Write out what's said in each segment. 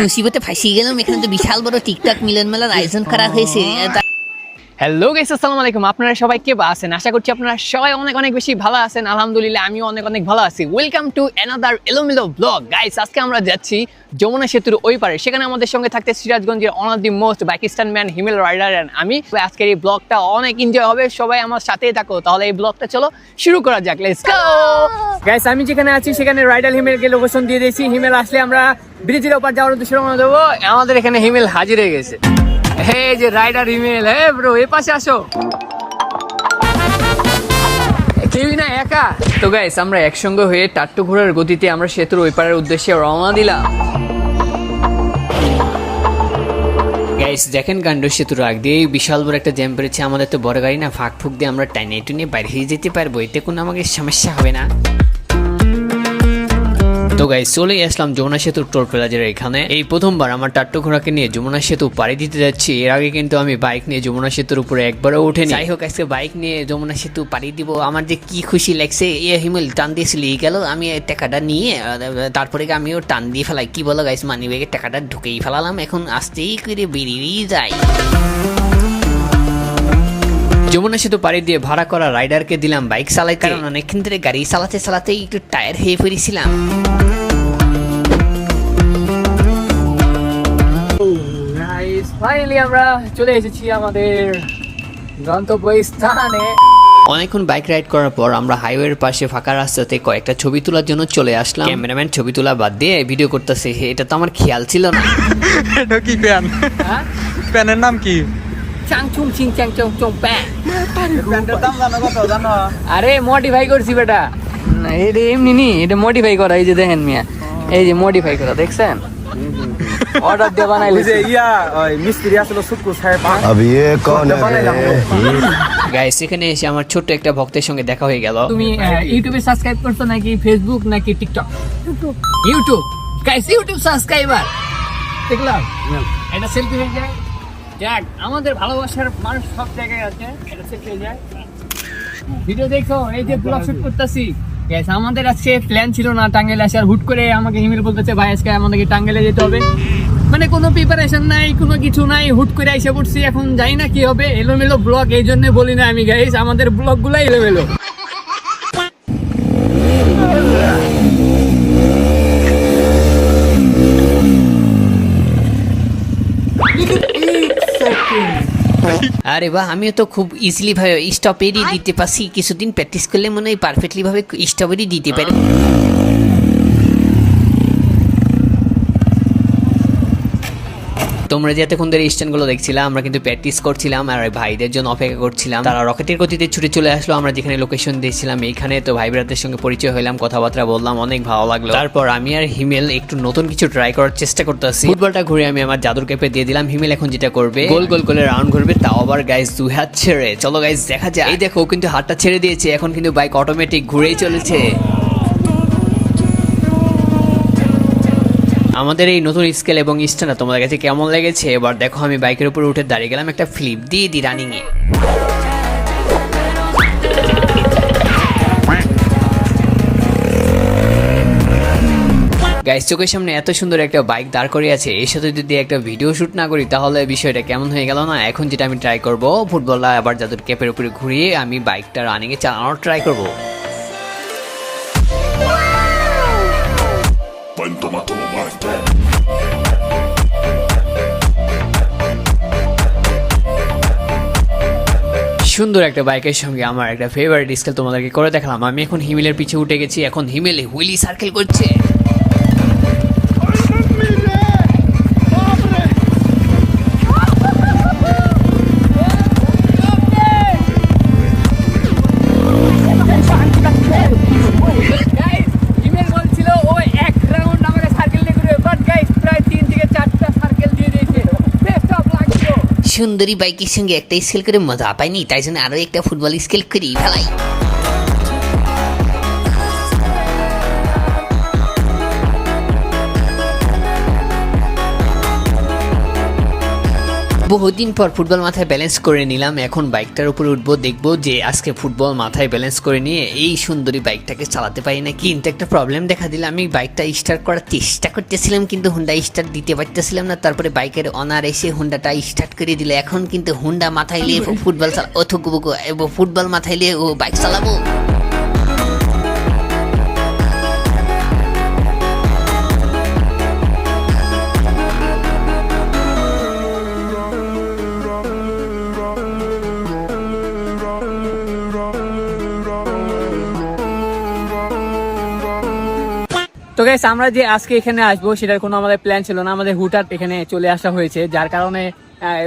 মুসিবতে ফাঁসি গেলাম। এখানে তো বিশাল বড় টিকটক মিলন মেলার আয়োজন করা হয়েছে। হ্যালো গাইস, আসসালামু আলাইকুম। আপনারা সবাই কে আছেন? আশা করছি আপনারা সবাই অনেক অনেক বেশি ভালো আছেন। আলহামদুলিল্লাহ আমিও অনেক অনেক ভালো আছি। ওয়েলকাম টু অ্যানাদার এলোমেলো ব্লগ। গাইস, আজকে আমরা যাচ্ছি যমুনা সেতুর ওই পারে। সেখানে আমাদের সঙ্গে থাকতে সিরাজগঞ্জের ওয়ান অফ দি মোস্ট বাইকিস্তান ম্যান হিমেল রাইডার অ্যান্ড আমি। আজকের এই ব্লগটা অনেক এনজয় হবে, সবাই আমার সাথেই থাকো। তাহলে এই ব্লগটা চলো শুরু করা যাক। লেটস গো গাইস, আমি যেখানে আছি সেখানে রাইডার হিমেলকে লোকেশন দিয়ে দিয়েছি। হিমেল আসলে আমরা ব্রিজের ওপর যাওয়ার উদ্দেশ্যে রওনা দেবো। আমাদের এখানে হিমেল হাজির হয়ে গেছে। হে যে রাইডার হিমেল, হে ব্রো এ পাশে আসো। কেউই না, একা। তো গাইস, আমরা একসঙ্গে হয়ে টাট্টু ঘোড়ার গতিতে আমরা সেতুর ওই পারের উদ্দেশ্যে রওনা দিলাম। গাইস দেখেন, কাণ্ড সেতুর আগ দিয়ে বিশাল বড় একটা জ্যাম পড়েছে। আমাদের তো বড় গাড়ি না, ফাঁক ফুক দিয়ে আমরা টাইনে টুনে বাইরে হয়ে যেতে পারবো, এতে কোনো আমাকে সমস্যা হবে না। তো গাইস, চলে আসলাম যমুনা সেতুর টোল প্লাজার এখানে। এই প্রথমবার আমার টাট্টু ঘোড়াকে নিয়ে যমুনা সেতু পাড়ি দিতে যাচ্ছি। এর আগে কিন্তু আমি বাইক নিয়ে যমুনা সেতুর উপরে একবারও উঠেনি। যাই হোক, আজকে বাইক নিয়ে যমুনা সেতু পাড়ি দিব। আমার যে কি খুশি লাগছে। হিমেল টান দিয়ে চলে গেল, আমি টাকাটা নিয়ে তারপরে আমিও টান দিয়ে ফেলাই। কি বলো গাইস, মানি ব্যাগে টাকাটা ঢুকেই ফেলালাম। এখন আস্তেই করে বেরিয়ে যাই। যমুনা সেতু পাড়ি দিয়ে ভাড়া করা রাইডারকে দিলাম বাইক চালাইতে, কারণ অনেকক্ষণ ধরে গাড়ি চালাতে চালাতে একটু টায়ার হয়ে পড়েছিলাম। ফাইনালি আমরা চলে এসেছি আমাদের গন্তব্যস্থানে। অনেকক্ষণ বাইক রাইড করার পর আমরা হাইওয়ের পাশে ফাঁকা রাস্তাতে কয়েকটা ছবি তোলার জন্য চলে আসলাম। ক্যামেরাম্যান ছবি তোলা বাদ দিয়ে ভিডিও করতেছে, এটা তো আমার খেয়াল ছিল না। এটা কি প্যান? হ্যাঁ, প্যানের নাম কি? চাংচুং চিং চাংচুং চং প্যান। প্যান্টের দাম জানো কত জানো? আরে মডিফাই করছি বেটা, এটা এমনি নি, এটা মডিফাই করা। এই যে দেখেন মিয়া, এই যে মডিফাই করা, দেখছেন? অর্ডার দিয়ে বানাইলে যে ইয়া ওই মিস্ত্রি আসলে সুটকু সাহেব। अब ये कौन है গাইস, এখানে এসে আমার ছোট্ট একটা ভক্তের সঙ্গে দেখা হয়ে গেল। তুমি ইউটিউবে সাবস্ক্রাইব করছো নাকি ফেসবুক নাকি TikTok? YouTube. Guys, YouTube subscriber দেখলাম। এটা সেলফি হয়ে যায়। যাক, আমাদের ভালোবাসার মানুষ সব জায়গায় আছে, এটা সেলফি হয়ে যায়। ভিডিও দেখো, এই যে ব্লগ শুট করতেছি। গাইস, আমাদের আজকে প্ল্যান ছিল না টাঙ্গাইলে আসার। হুট করে আমাকে হিমেল বলতেছে, ভাই আজকে আমাদেরকে টাঙ্গাইলে যেতে হবে। মানে কোনো প্রিপারেশন নাই, কোনো কিছু নাই, হুট করে এসে পড়ছি। এখন জানি না কি হবে, এলোমেলো ব্লগ। এই জন্য বলি না আমি গাইস, আমাদের ব্লগ গুলাই এলোমেলো। আরে বাহ, আমিও তো খুব ইজিলি ভাবে স্টপেরই দিতে পারছি। কিছুদিন প্র্যাকটিস করলে মনে হয় পারফেক্টলি ভাবে স্টপেরই দিতে পারি। তোমরা যে এতক্ষণ ধরে স্ট্যান্ডগুলো দেখছিলাম, আমরা কিন্তু প্র্যাকটিস করছিলাম আর ভাইদের জন্য অপেক্ষা করছিলাম। তারা রকেটের গতিতে ছুটে চলে আসলো আমরা যেখানে লোকেশন দিয়েছিলাম এইখানে। তো ভাই ব্রাদের সঙ্গে পরিচয় হলাম, কথাবার্তা বললাম, অনেক ভালো লাগলো। তারপর আমি আর হিমেল একটু নতুন কিছু ট্রাই করার চেষ্টা করতেছি। ফুটবলটা ঘুরে আমি আমার জাদুর ক্যাপে দিয়ে দিলাম। হিমেল এখন যেটা করবে, গোল গোল করে রাউন্ড ঘুরবে, তাও আবার গাইস দুই হাত ছেড়ে। চলো গাইস দেখা যায়। এই দেখো, কিন্তু হাতটা ছেড়ে দিয়েছে, এখন কিন্তু বাইক অটোমেটিক ঘুরেই চলেছে। আমাদের এই নতুন স্কেল এবং স্ট্যান্ড তোমাদের কাছে কেমন লেগেছে? এবার দেখো, আমি বাইকের উপরে উঠে দাঁড়িয়ে গেলাম, একটা ফ্লিপ দিয়ে দিই রানিং এ। গাইস, চোখের সামনে এত সুন্দর একটা বাইক দাঁড় করিয়ে আছে, এর সাথে যদি একটা ভিডিও শুট না করি তাহলে বিষয়টা কেমন হয়ে গেল না? এখন যেটা আমি ট্রাই করব, ফুটবলটা আবার জাদুর ক্যাপের উপরে ঘুরিয়ে আমি বাইকটা রানিং এ চালানোর ট্রাই করব। সুন্দর একটা বাইকের সঙ্গে আমার একটা ফেভারিট স্কেল তোমাদেরকে করে দেখালাম। আমি এখন হিমেলের পিছে উঠে গেছি, এখন হিমেল হুইলি সার্কেল করছে। সুন্দরী বাইকের সঙ্গে একটা স্কেল করে মজা পাইনি, তাই জন্য আরো একটা ফুটবল স্কেল করি ফেলাই। বহুদিন পর ফুটবল মাথায় ব্যালেন্স করে নিলাম, এখন বাইকটার উপরে উঠবো, দেখবো যে আজকে ফুটবল মাথায় ব্যালেন্স করে নিয়ে এই সুন্দরী বাইকটাকে চালাতে পারি না। কিন্তু একটা প্রবলেম দেখা দিল, আমি বাইকটা স্টার্ট করার চেষ্টা করতেছিলাম কিন্তু হুন্ডা স্টার্ট দিতে পারতেছিলাম না। তারপরে বাইকের অনার এসে হুন্ডাটা স্টার্ট করে দিল। এখন কিন্তু হুন্ডা মাথায় নিয়ে ফুটবল ফুটবল মাথায় নিয়ে ও বাইক চালাবো। তো গাইস, আমরা যে আজকে এখানে আসবো সেটার কোনো আমাদের প্ল্যান ছিল না, আমাদের হুটহাট এখানে চলে আসা হয়েছে, যার কারণে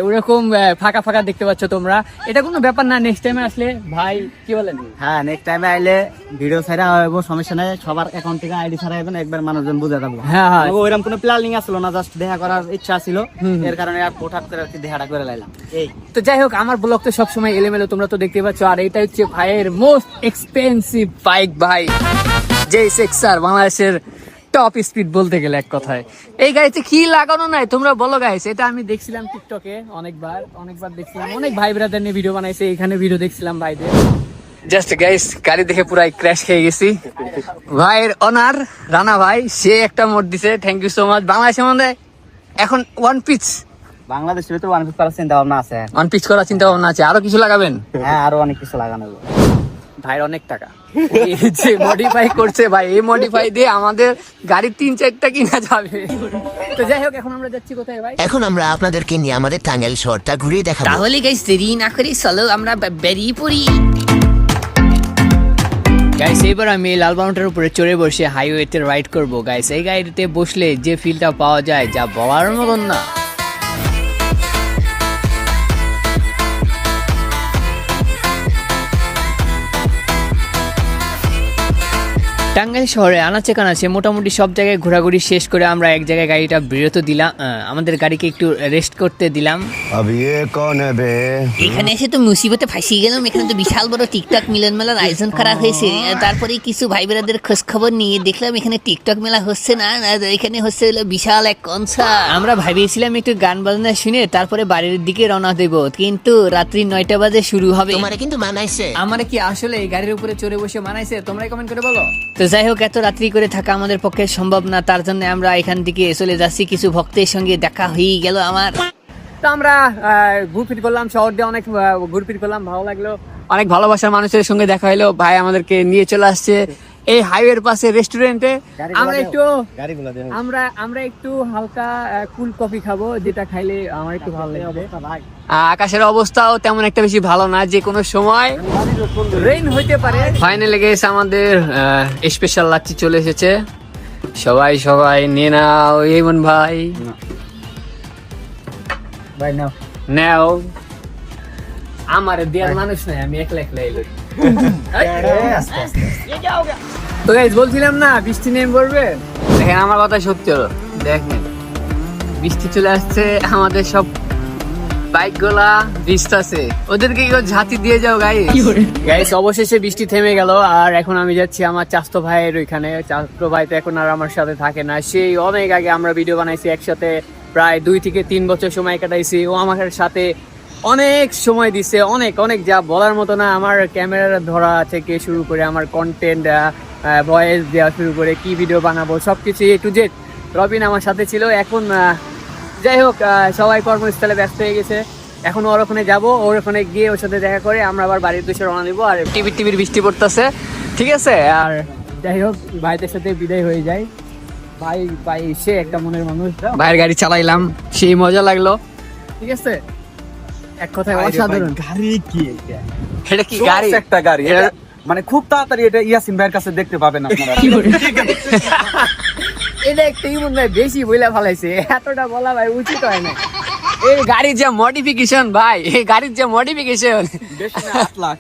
ওরকম ফাঁকা ফাঁকা দেখতে পাচ্ছ তোমরা। এটা কোনো ব্যাপার না, নেক্সট টাইমে আসলে ভাই কি বলেন? হ্যাঁ, নেক্সট টাইমে আইলে ভিডিও ছাড়া হবে, সমস্যা নাই, সবার অ্যাকাউন্ট থেকে আইডি ছাড়া হবে না, একবার মানুষজন বুঝে যাবো। হ্যাঁ হ্যাঁ, ওইরকম কোনো প্ল্যানিং আসলো না, জাস্ট দেখা করার ইচ্ছা ছিল, এর কারণে আর হঠাৎ করে দেখাটা করে লাইলাম। এই তো যাই হোক, আমার ব্লগ তো সবসময় এলোমেলো, তোমরা তো দেখতে পাচ্ছ। আর এটা হচ্ছে ভাইয়ের মোস্ট এক্সপেন্সিভ বাইক, ভাই যে সেক্সার, বাংলাদেশের টপ স্পিড বলতে গেলে এক কথায়। এই গাড়িতে কি লাগানো নাই তোমরা বলো গাইস? এটা আমি দেখছিলাম টিকটকে অনেকবার দেখছিলাম, অনেক ভাই ব্রাদার নিয়ে ভিডিও বানাইছে, এখানে ভিডিও দেখছিলাম ভাইদের। জাস্ট গাইস, গাড়ি দেখে পুরাই ক্র্যাশ খেয়ে গেছি। ভাইয়ের অনার রানা ভাই, সে একটা মোড দিছে, থ্যাংক ইউ সো মাচ। বাংলাদেশের মধ্যে এখন ওয়ান পিচ বাংলাদেশের ভিতরে ওয়ান পিস করার চিন্তা ভাবনা আছে। ওয়ান পিচ করার চিন্তা ভাবনা আছে, আরো কিছু লাগাবেন? হ্যাঁ, আরো অনেক কিছু লাগানো হবে। ভাইয়ের অনেক টাকা, এই যে মডিফাই করছে ভাই, এই মডিফাই দিয়ে আমাদের গাড়ি 3-4টা কিনা যাবে। তো যাই হোক, এখন আমরা যাচ্ছি কোথায় ভাই? এখন আমরা আপনাদেরকে নিয়ে আমাদের টাঙ্গাইল শহরটা ঘুরিয়ে দেখাবো। তাহলে গাইস দেরি না করি চলো আমরা বেরিয়ে পড়ি। গাইস, এবার আমি লাল বাউন্ডার উপরে চড়ে বসে হাইওয়েতে রাইড করব। গাইস, এই গাড়িতে বসলে যে ফিলটা পাওয়া যায়, যা বলার মতন না। টাঙ্গাইল শহরে আনাচে কানাচে মোটামুটি সব জায়গায় ঘোরাঘুরি শেষ করে আমরা এক জায়গায় গাড়িটা বিরত দিলাম, আমাদের গাড়িকে একটু রেস্ট করতে দিলাম। এখানে এসে তো মুসিবতে ফাঁসি গেলাম। এখানে তো বিশাল বড় টিকটক মিলন মেলার আয়োজন করা হয়েছে। তারপরে কিছু ভাই বেরাদের খোঁজ খবর নিয়ে দেখলাম এখানে টিকটক মেলা হচ্ছে না, এখানে হচ্ছে হলো বিশাল এক কনসার্ট। আমরা ভাবিয়েছিলাম একটু গান বাজনা শুনে তারপরে বাড়ির দিকে রওনা দেব, কিন্তু রাত্রি 9টা বাজে শুরু হবে। তোমারে কিন্তু মানাইছে। আমার কি আসলে এই গাড়ির উপরে চড়ে বসে মানাইছে? তোমরাই কমেন্ট করে বলো। তো যাই হোক, এত রাত্রি করে থাকা আমাদের পক্ষে সম্ভব না, তার জন্য আমরা এখান থেকে চলে যাচ্ছি। কিছু ভক্তের সঙ্গে দেখা হয়ে গেল আমার। তো আমরা ঘুরফির করলাম, শহর দিয়ে অনেক ঘুরফির করলাম, ভালো লাগলো। অনেক ভালোবাসার মানুষের সঙ্গে দেখা হলো, ভাই আমাদেরকে নিয়ে চলে আসছে এই হাইওয়ের পাশে রেস্টুরেন্টে। আমরা একটু হালকা কুল কফি খাবো, যেটা খাইলে আমার একটু ভালো লাগবে। আকাশের অবস্থাও তেমন একটা বেশি ভালো না, যে কোনো সময় রেইন হইতে পারে। ফাইনালি গেছে আমাদের স্পেশাল লাচ্ছি চলে এসেছে। সবাই নিয়ে নাও। এমন ভাই নাও, আমার দেয়ার মানুষ নাই, আমি একলা এলো। তো গাইস, বলছিলাম না বৃষ্টি নেমে পড়বে। দেখেন, আমার কথা সত্যি হলো, দেখেন বৃষ্টি চলে আসছে, আমাদের সব বাইক গুলা ভিজতেছে, ওদেরকে কি ঝাঁতি দিয়ে যাও গাইস। অবশেষে বৃষ্টি থেমে গেল, আর এখন আমি যাচ্ছি আমার চাচতো ভাইয়ের ওইখানে। চাচতো ভাই তো এখন আর আমার সাথে থাকে না, সেই অনেক আগে আমরা ভিডিও বানাইছি একসাথে, প্রায় 2 থেকে 3 বছর সময় কাটাইছি। ও আমার সাথে অনেক সময় দিছে, অনেক যা বলার মতো না। আমার ক্যামেরা ধরা থেকে শুরু করে আমার কন্টেন্ট ভয়েস দেওয়া শুরু করে কি ভিডিও বানাবো সবকিছু A to Z রবিন আমার সাথে ছিল। এখন যাই হোক, সবাই কর্মস্থলে ব্যস্ত হয়ে গেছে। এখন ওর ওখানে যাবো, ওর ওখানে গিয়ে ওর সাথে দেখা করে আমরা আবার বাড়ির দেশে রওনা দিব। আর টিভির বৃষ্টি পড়তেছে, ঠিক আছে। আর যাই হোক, ভাইদের সাথে বিদায় হয়ে যায়। ভাই সে একটা মনের মানুষ, ভাইয়ের গাড়ি চালাইলাম, সেই মজা লাগলো, ঠিক আছে। এক কথায় অসাধারণ। গাড়ি কি এটা কি গাড়ি? একটা গাড়ি, মানে খুব তাড়াতাড়ি এটা ইয়াসিন ভাইয়ের কাছে দেখতে পাবেন আপনারা। এটা একটা ইমন ভাই বেশি বইলা ফেলাইছে, এতটা বলা ভাই উচিত হয় না। এই গাড়ির যে মডিফিকেশন ভাই, এই গাড়ির যে মডিফিকেশন, বেশি না 8 লাখ।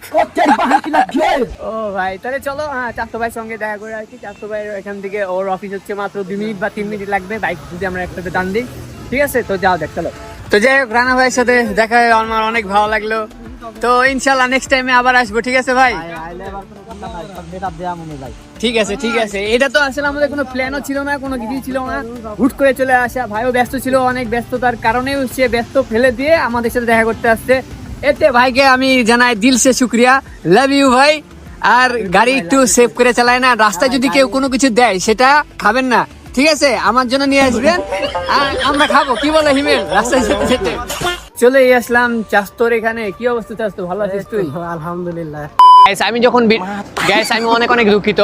ও ভাই, তাহলে চলো চাচতো ভাইয়ের সঙ্গে দেখা করে আর কি। চাচতো ভাইয়ের এখান থেকে ওর অফিস হচ্ছে মাত্র 2 মিনিট বা 3 মিনিট লাগবে, বাইক যদি আমরা একসাথে টান দিই, ঠিক আছে। তো যাও দেখ, চলো। তো যাই হোক, রানা ভাইয়ের সাথে দেখা হয়ে আমার অনেক ভালো লাগলো। তো ইনশাল্লাহ নেক্সট টাইমে আবার আসবো, ঠিক আছে ভাই? আইলে এবার কোনো কথা নাই, সব সেটআপ দেয়া মনে যায়। ঠিক আছে ঠিক আছে, এটা তো আসলে আমাদের কোনো প্ল্যানও ছিল না, কোনো কিছুই ছিল না, হুট করে চলে আসা। ভাইও ব্যস্ত ছিল, অনেক ব্যস্ততার কারণে সে ব্যস্ত ফেলে দিয়ে আমাদের সাথে দেখা করতে আসছে। এতে ভাইকে আমি জানাই দিল সে শুক্রিয়া, লাভ ইউ ভাই। আর গাড়ি একটু সেভ করে চালায় না, রাস্তায় যদি কেউ কোনো কিছু দেয় সেটা খাবেন না, ঠিক আছে? আমার জন্য নিয়ে আসবেন, আর আমরা খাবো। কি বলে হিমেল, রাস্তায় যেতে যেতে চলে আসলাম চাস্তর এখানে। কি অবস্থা চাস্তো, ভালো আছিস তুই? আলহামদুলিল্লাহ। গাইস আমি যখন গাইস আমি অনেক অনেক দুঃখিত।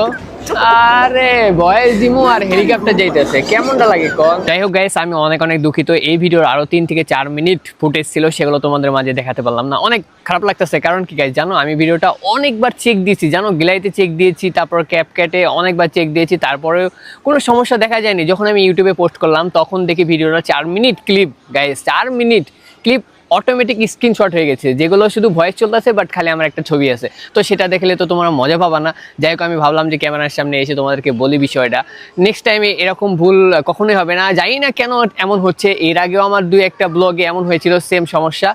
আরে ভয়েস দিমু আর হেলিকপ্টার যাইতেছে, কেমনটা লাগে কোন? যাই হোক গাইস, আমি অনেক অনেক দুঃখিত। এই ভিডিওর আরো 3 থেকে 4 মিনিট ফুটেজ ছিল, সেগুলো তোমাদের মাঝে দেখাতে পারলাম না। অনেক খারাপ লাগতেছে, কারণ কি গাইস জানো, আমি ভিডিওটা অনেকবার চেক দিয়েছি, জানো, গ্যালারিতে চেক দিয়েছি, তারপর ক্যাপকাটে অনেকবার চেক দিয়েছি, তারপরেও কোনো সমস্যা দেখা যায়নি। যখন আমি ইউটিউবে পোস্ট করলাম তখন দেখি ভিডিওটা 4 minute clip, guys 4 minute clip automatic screenshot হয়ে গেছে, যেগুলো শুধু ভয়েস চলতেছে বাট খালি আমার একটা ছবি আছে। তো সেটা দেখলে তো তোমরা মজা পাবা না। যাই হোক, আমি ভাবলাম যে ক্যামেরার সামনে এসে তোমাদেরকে বলি বিষয়টা। নেক্সট টাইমে এরকম ভুল কখনোই হবে না। জানি না কেন এমন হচ্ছে, এর আগেও আমার 2-1টা ব্লগে এমন হয়েছিল সেম সমস্যা।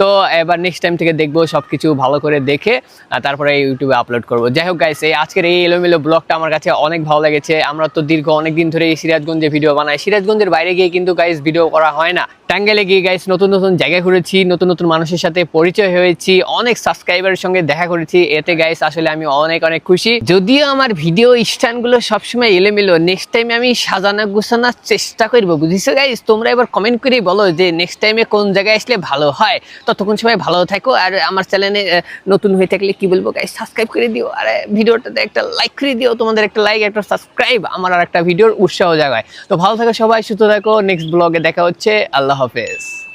তো এবার নেক্সট টাইম থেকে দেখবো সব কিছু ভালো করে দেখে তারপরে ইউটিউবে আপলোড করবো। যাই হোক গাইস, এই আজকের এই এলোমেলো ব্লগটা আমার কাছে অনেক ভালো লেগেছে। আমরা তো দীর্ঘ অনেক দিন ধরে এই সিরাজগঞ্জে ভিডিও বানাই, সিরাজগঞ্জের বাইরে গিয়ে কিন্তু গাইস ভিডিও করা হয় না। টাঙ্গাইলে গিয়ে গাইস নতুন নতুন জায়গায় ঘুরেছি, নতুন নতুন মানুষের সাথে পরিচয় হয়েছি, অনেক সাবস্ক্রাইবারের সঙ্গে দেখা করেছি। এতে গাইস আসলে আমি অনেক অনেক খুশি। যদিও আমার ভিডিও স্ট্যান্ডগুলো সবসময় এলোমেলো, নেক্সট টাইমে আমি সাজানো গোছানোর চেষ্টা করবো, বুঝিছো গাইস? তোমরা এবার কমেন্ট করেই বলো যে নেক্সট টাইমে কোন জায়গায় আসলে ভালো হয়। ততক্ষণ সবাই ভালো থাকো, আর আমার চ্যানেলে নতুন হয়ে থাকলে কি বলবো গাইস, সাবস্ক্রাইব করে দিও, আর ভিডিওটাতে একটা লাইক করে দিও। তোমাদের একটা লাইক, একটা সাবস্ক্রাইব আমার আর একটা ভিডিওর উৎসাহ জাগায়। তো ভালো থাকো সবাই, সুস্থ থাকো। নেক্সট ব্লগে দেখা হচ্ছে। আল্লাহ হাফেজ।